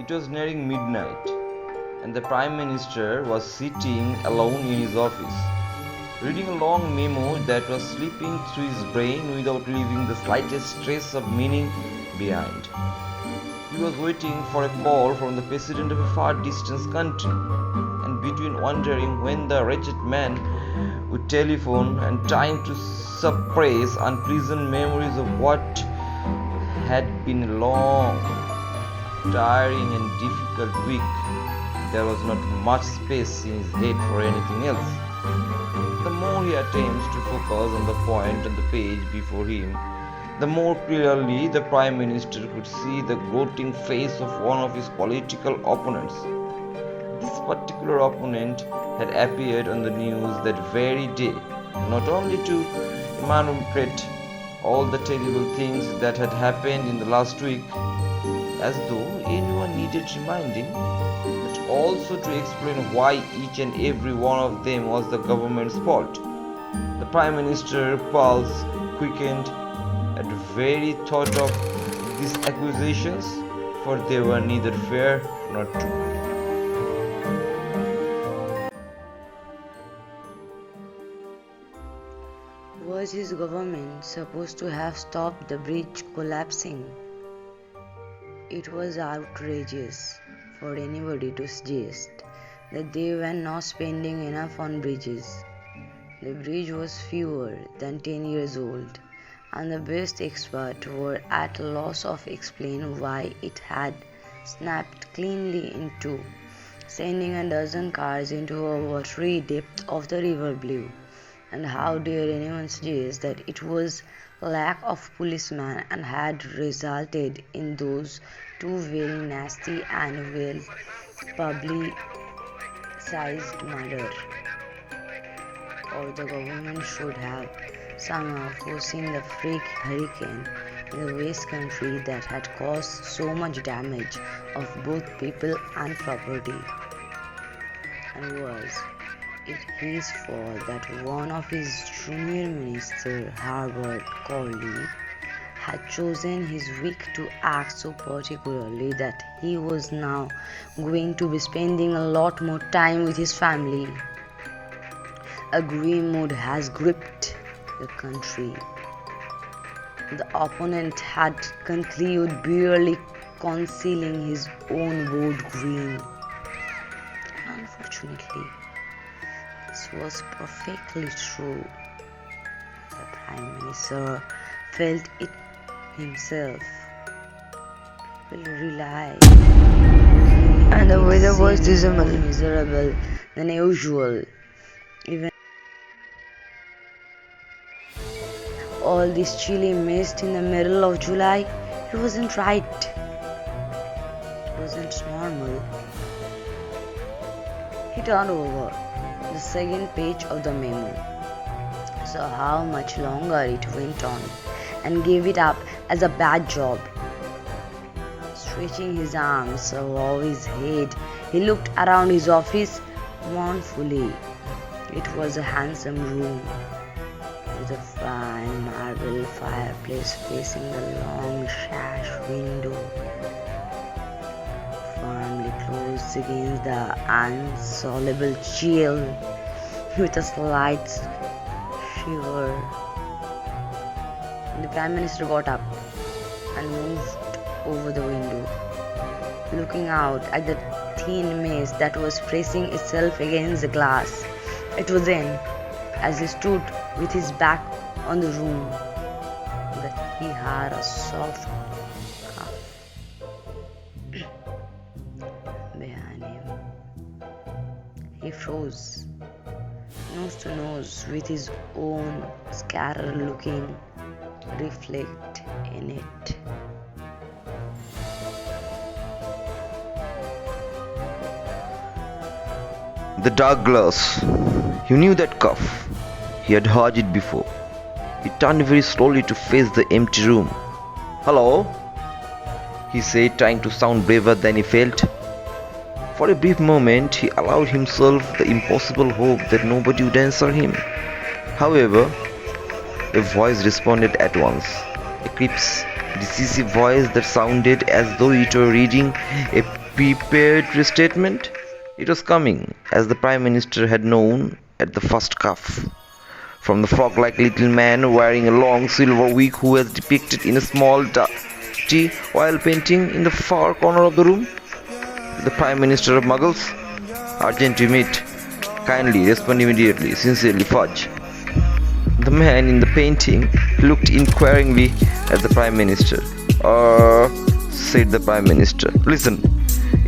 It was nearing midnight, and the Prime Minister was sitting alone in his office, reading a long memo that was slipping through his brain without leaving the slightest trace of meaning behind. He was waiting for a call from the president of a far distant country, and between wondering when the wretched man would telephone and trying to suppress unpleasant memories of what had been a long, tiring and difficult week, there was not much space in his head for anything else. The more he attempts to focus on the point on the page before him, the more clearly the Prime Minister could see the gloating face of one of his political opponents. This particular opponent had appeared on the news that very day, not only to enumerate all the terrible things that had happened in the last week, as though anyone needed reminding, but also to explain why each and every one of them was the government's fault. The Prime Minister's pulse quickened at the very thought of these accusations, for they were neither fair nor true. Was his government supposed to have stopped the bridge collapsing? It was outrageous for anybody to suggest that they were not spending enough on bridges. The bridge was fewer than 10 years old, and the best experts were at a loss of explain why it had snapped cleanly in two, sending a dozen cars into a watery depth of the river below. And how dare anyone suggest that it was lack of policemen and had resulted in those two very nasty and well publicized murder? Or the government should have somehow foreseen the freak hurricane in the West Country that had caused so much damage of both people and property. And was it his fault that one of his junior minister, Harvard colleague, had chosen his week to act so particularly that he was now going to be spending a lot more time with his family? A grim mood has gripped the country. The opponent had concluded, barely concealing his own bold grin. Unfortunately, this was perfectly true. The Prime Minister felt it himself. People realized, and the weather was dismal, miserable than usual. Even all this chilly mist in the middle of July, it wasn't right. It wasn't normal. He turned over the second page of the memo, saw how much longer it went on, and gave it up as a bad job. Stretching his arms above his head, he looked around his office mournfully. It was a handsome room, with a fine marble fireplace facing the long sash window, firmly closed against the insoluble chill, with a slight shiver. The Prime Minister got up and moved over the window, looking out at the thin mist that was pressing itself against the glass. It was then, as he stood with his back on the room, that he heard a soft cough behind him. He froze, nose to nose with his own scattered-looking reflect in it. The dark glass. He knew that cough. He had heard it before. He turned very slowly to face the empty room. "Hello?" he said, trying to sound braver than he felt. For a brief moment, he allowed himself the impossible hope that nobody would answer him. However, a voice responded at once. A crisp, decisive voice that sounded as though it were reading a prepared for a statement? It was coming, as the Prime Minister had known at the first cough. From the frog-like little man wearing a long silver wig who was depicted in a small tea oil painting in the far corner of the room. The Prime Minister of Muggles? Urgent to meet. Kindly respond immediately. Sincerely, Fudge. The man in the painting looked inquiringly at the Prime Minister. Said the Prime Minister. Listen,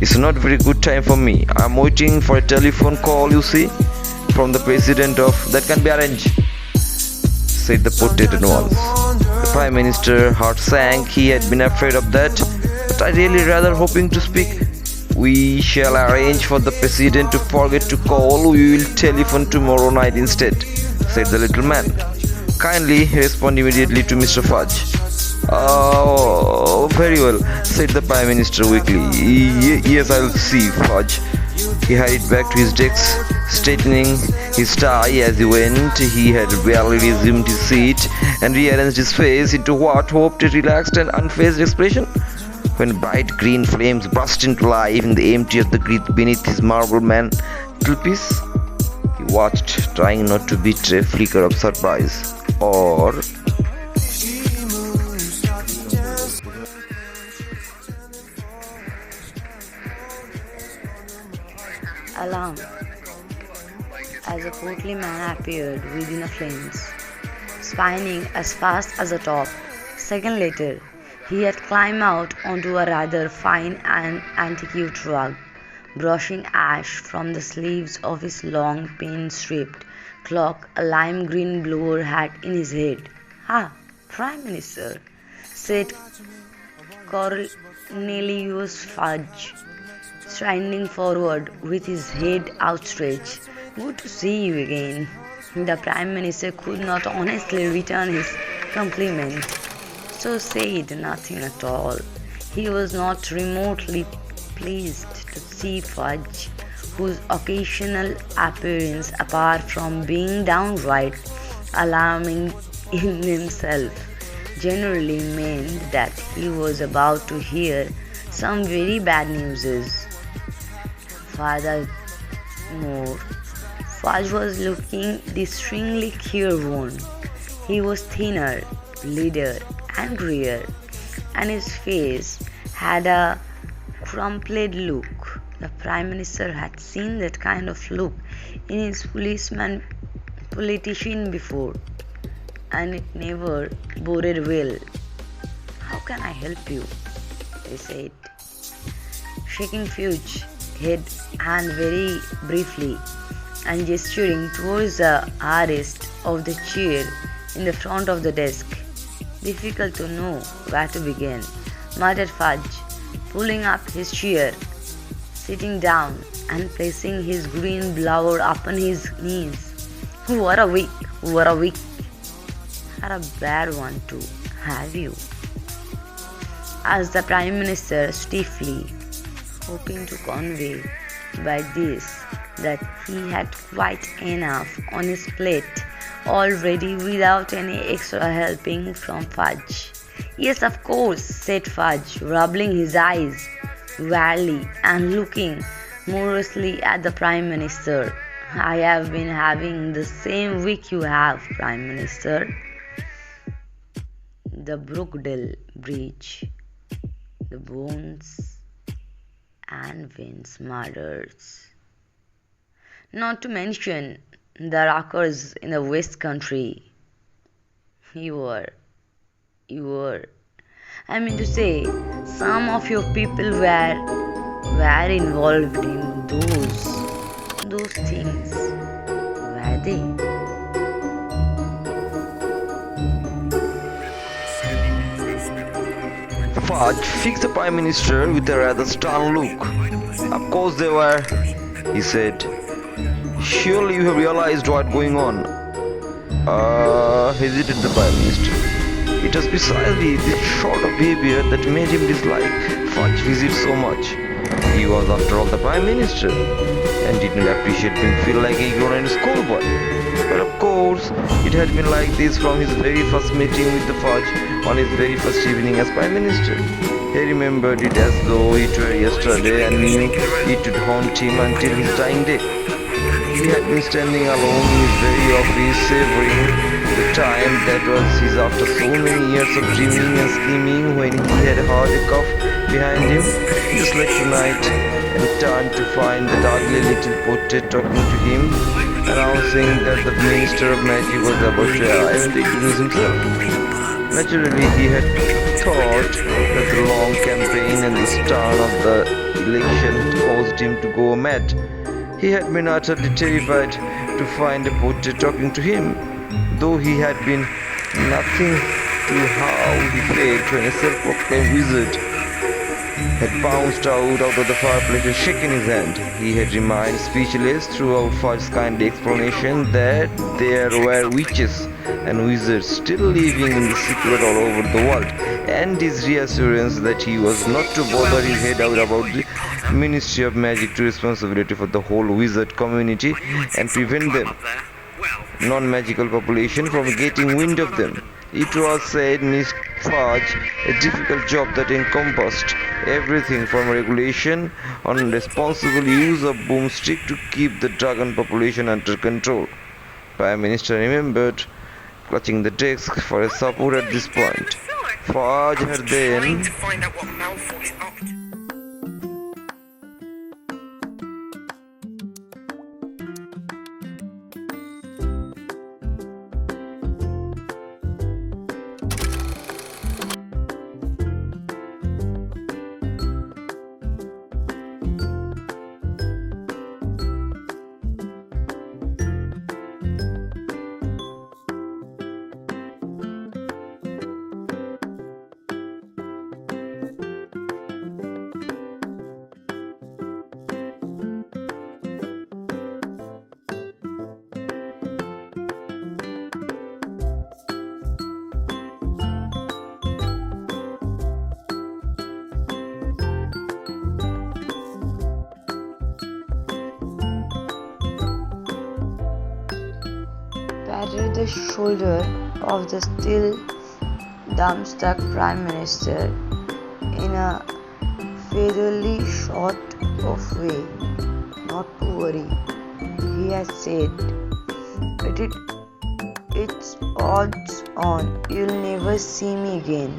it's not very good time for me. I'm waiting for a telephone call, you see, from the President of... That can be arranged, said the potato once. The Prime Minister's heart sank. He had been afraid of that, but I really rather hoping to speak. We shall arrange for the President to forget to call. We will telephone tomorrow night instead, said the little man. Kindly respond immediately to Mr. Fudge. Oh, very well, said the Prime Minister weakly. Yes, I'll see, Fudge. He hurried back to his desk, straightening his tie as he went. He had barely resumed his seat and rearranged his face into what hoped a relaxed and unfazed expression, when bright green flames burst into life in the empty of the grate beneath his marble mantelpiece. He watched, trying not to betray a flicker of surprise or alarm as a portly man appeared within the flames, spinning as fast as a top. Second later, he had climbed out onto a rather fine and antique rug, brushing ash from the sleeves of his long pin-striped cloak, a lime green blower hat in his head. "Ah, Prime Minister," said Cornelius Fudge, striding forward with his head outstretched. "Good to see you again." The Prime Minister could not honestly return his compliment, so said nothing at all. He was not remotely pleased to see Fudge, whose occasional appearance, apart from being downright alarming in himself, generally meant that he was about to hear some very bad news. Furthermore, Fudge was looking distressingly careworn. He was thinner, leaner, and greyer, and his face had a crumpled look. The Prime Minister had seen that kind of look in his politician before, and it never boded well. "How can I help you?" he said, shaking Fudge's hand very briefly and gesturing towards the arrest of the chair in the front of the desk. "Difficult to know where to begin," muttered Fudge, pulling up his chair, sitting down and placing his green blower upon his knees. What a week! Had a bad one too, have you?" asked the Prime Minister stiffly, hoping to convey by this that he had quite enough on his plate already without any extra helping from Fudge. "Yes, of course," said Fudge, rubbing his eyes wearily and looking morosely at the Prime Minister. "I have been having the same week you have, Prime Minister. The Brookdale Bridge, the Bones and Vince murders. Not to mention the rockers in the West Country. You were. I mean to say, some of your people were involved in those things, were they?" Fudge fixed the Prime Minister with a rather stern look. "Of course they were," he said. "Surely you have realized what's going on?" Hesitated the Prime Minister. It was precisely this sort of behavior that made him dislike Fudge's visit so much. He was, after all, the Prime Minister, and did not appreciate being feel like a ignorant schoolboy. But of course, it had been like this from his very first meeting with the Fudge on his very first evening as Prime Minister. He remembered it as though it were yesterday and knew it would haunt him until his dying day. He had been standing alone in his very office, savoring the time that was his after so many years of dreaming and scheming when he had heard a cough behind him, just like tonight, and turned to find that ugly little portrait talking to him, announcing that the Minister of Magic was about to arrive and introduce himself. Naturally, he had thought that the long campaign and the stern of the election caused him to go mad. He had been utterly terrified to find a portrait talking to him, though he had been nothing to how he felt when a self-proclaimed wizard had bounced out of the fireplace and shaken his hand. He had remained speechless throughout Fudge's kindly explanation that there were witches and wizards still living in the secret all over the world, and his reassurance that he was not to bother his head out about the Ministry of Magic to responsibility for the whole wizard community and prevent them non-magical population from getting wind of them. It was, said Miss Fudge, a difficult job that encompassed everything from regulation on responsible use of boomstick to keep the dragon population under control. Prime Minister remembered clutching the desk for a support at this point. Fudge had then patted the shoulder of the still dumbstruck Prime Minister in a fatally short of way. Not to worry, he had said. It's odds on you'll never see me again.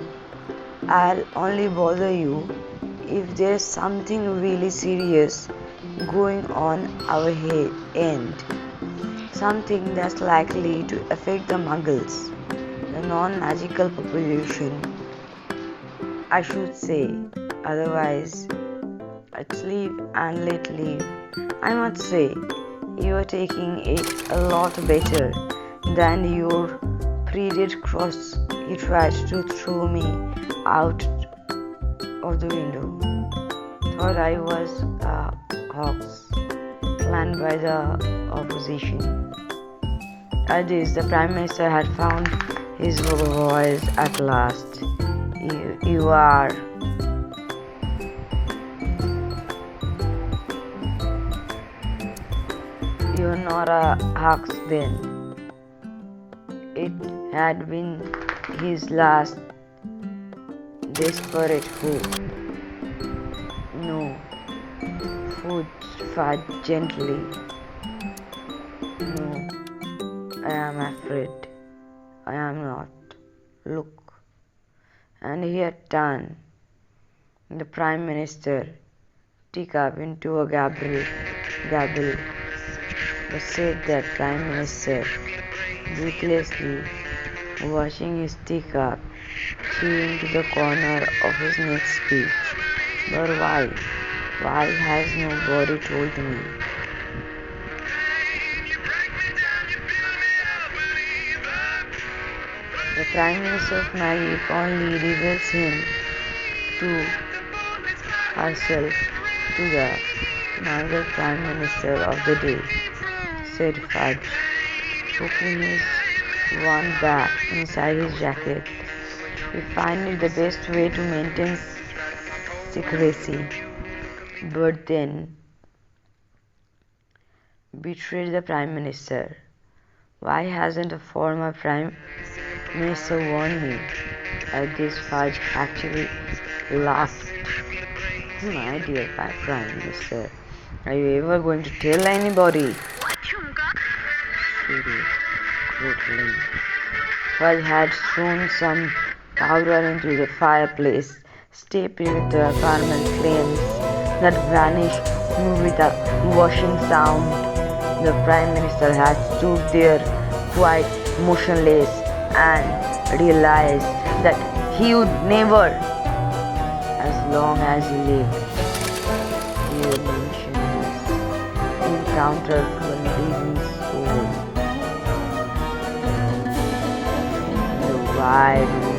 I'll only bother you if there's something really serious going on our end. Something that's likely to affect the muggles, the non-magical population, I should say. Otherwise, let's leave and let live. I must say, you are taking it a lot better than your pre-Red Cross. He tried to throw me out of the window. Thought I was a hoax planned by the opposition. At this, the Prime Minister had found his voice at last. You are... You're not a hoax then. It had been his last desperate hope. No. Fudge gently. No. I am afraid. I am not. Look. And he had turned the Prime Minister teacup into a gabble. But said that Prime Minister, breathlessly washing his teacup, chewing to the corner of his next speech. But why? Why has nobody told me? The Prime Minister of Magic only reveals him to herself, to the Muggle Prime Minister of the day, said Fudge, poking his one back inside his jacket. We find it the best way to maintain secrecy. But then betrayed the Prime Minister. Why hasn't a former Prime Minister warned me? At this, Fudge actually last. My dear Prime Minister, are you ever going to tell anybody? Suvadeep quickly. I had thrown some powder into the fireplace, stepped with the Barman flames that vanished with a washing sound. The Prime Minister had stood there quite motionless and realized that he would never, as long as he lived, he would mention his encounter to a living soul. The wide